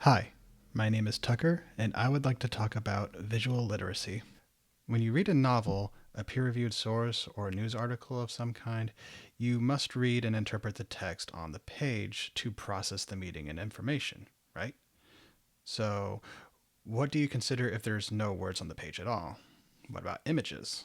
Hi, my name is Tucker, and I would like to talk about visual literacy. When you read a novel, a peer reviewed source, or a news article of some kind, you must read and interpret the text on the page to process the meaning and information, right? So, what do you consider if there's no words on the page at all? What about images?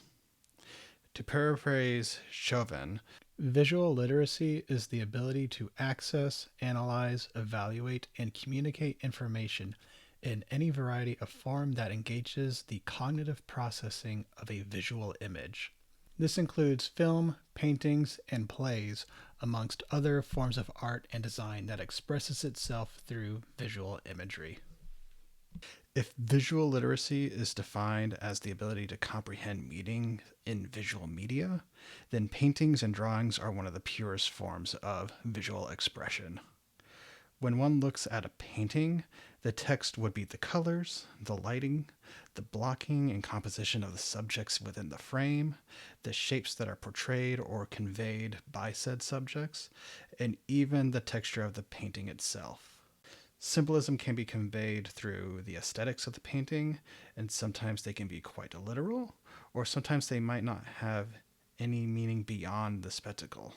To paraphrase Chauvin, visual literacy is the ability to access, analyze, evaluate, and communicate information in any variety of form that engages the cognitive processing of a visual image. This includes film, paintings, and plays, amongst other forms of art and design that expresses itself through visual imagery. If visual literacy is defined as the ability to comprehend meaning in visual media, then paintings and drawings are one of the purest forms of visual expression. When one looks at a painting, the text would be the colors, the lighting, the blocking and composition of the subjects within the frame, the shapes that are portrayed or conveyed by said subjects, and even the texture of the painting itself. Symbolism can be conveyed through the aesthetics of the painting, and sometimes they can be quite literal, or sometimes they might not have any meaning beyond the spectacle.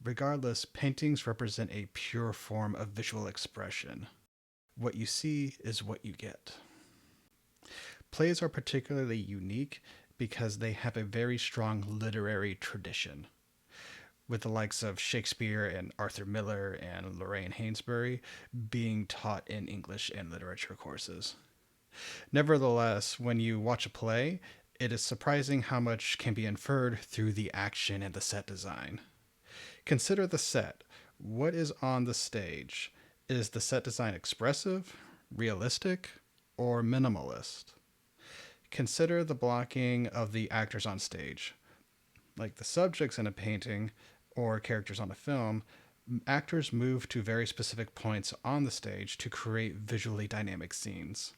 Regardless, paintings represent a pure form of visual expression. What you see is what you get. Plays are particularly unique because they have a very strong literary tradition, with the likes of Shakespeare and Arthur Miller and Lorraine Hainsbury being taught in English and literature courses. Nevertheless, when you watch a play, it is surprising how much can be inferred through the action and the set design. Consider the set. What is on the stage? Is the set design expressive, realistic, or minimalist? Consider the blocking of the actors on stage. Like the subjects in a painting or characters on a film, actors move to very specific points on the stage to create visually dynamic scenes.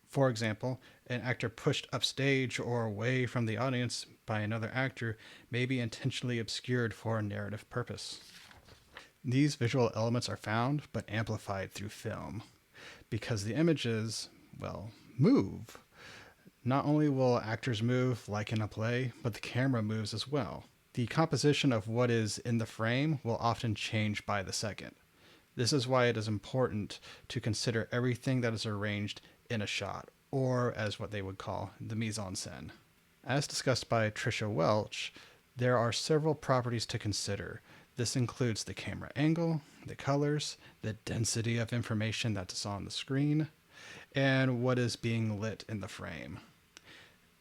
For example, an actor pushed upstage or away from the audience by another actor may be intentionally obscured for a narrative purpose. These visual elements are found but amplified through film because the images, well, move. Not only will actors move like in a play, but the camera moves as well. The composition of what is in the frame will often change by the second. This is why it is important to consider everything that is arranged in a shot, or as what they would call the mise en scène. As discussed by Tricia Welch, there are several properties to consider. This includes the camera angle, the colors, the density of information that's on the screen, and what is being lit in the frame.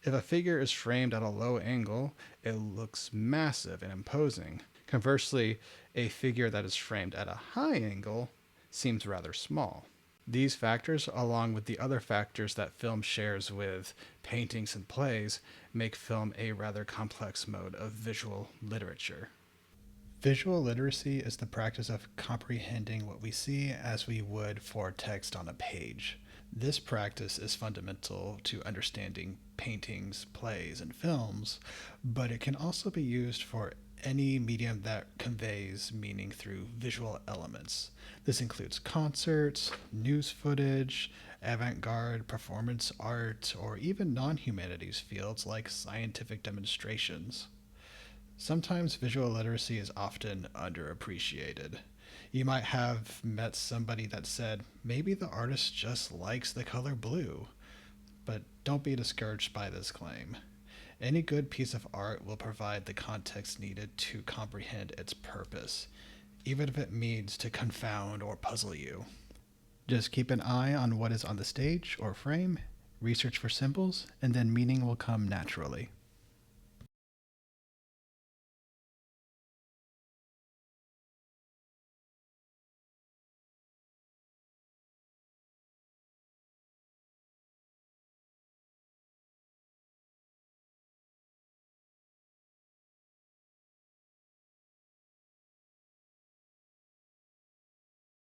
If a figure is framed at a low angle, it looks massive and imposing. Conversely, a figure that is framed at a high angle seems rather small. These factors, along with the other factors that film shares with paintings and plays, make film a rather complex mode of visual literature. Visual literacy is the practice of comprehending what we see as we would for text on a page. This practice is fundamental to understanding paintings, plays, and films, but it can also be used for any medium that conveys meaning through visual elements. This includes concerts, news footage, avant garde performance art, or even non humanities fields like scientific demonstrations. Sometimes visual literacy is often underappreciated. You might have met somebody that said, maybe the artist just likes the color blue. But don't be discouraged by this claim. Any good piece of art will provide the context needed to comprehend its purpose, even if it means to confound or puzzle you. Just keep an eye on what is on the stage or frame, research for symbols, and then meaning will come naturally.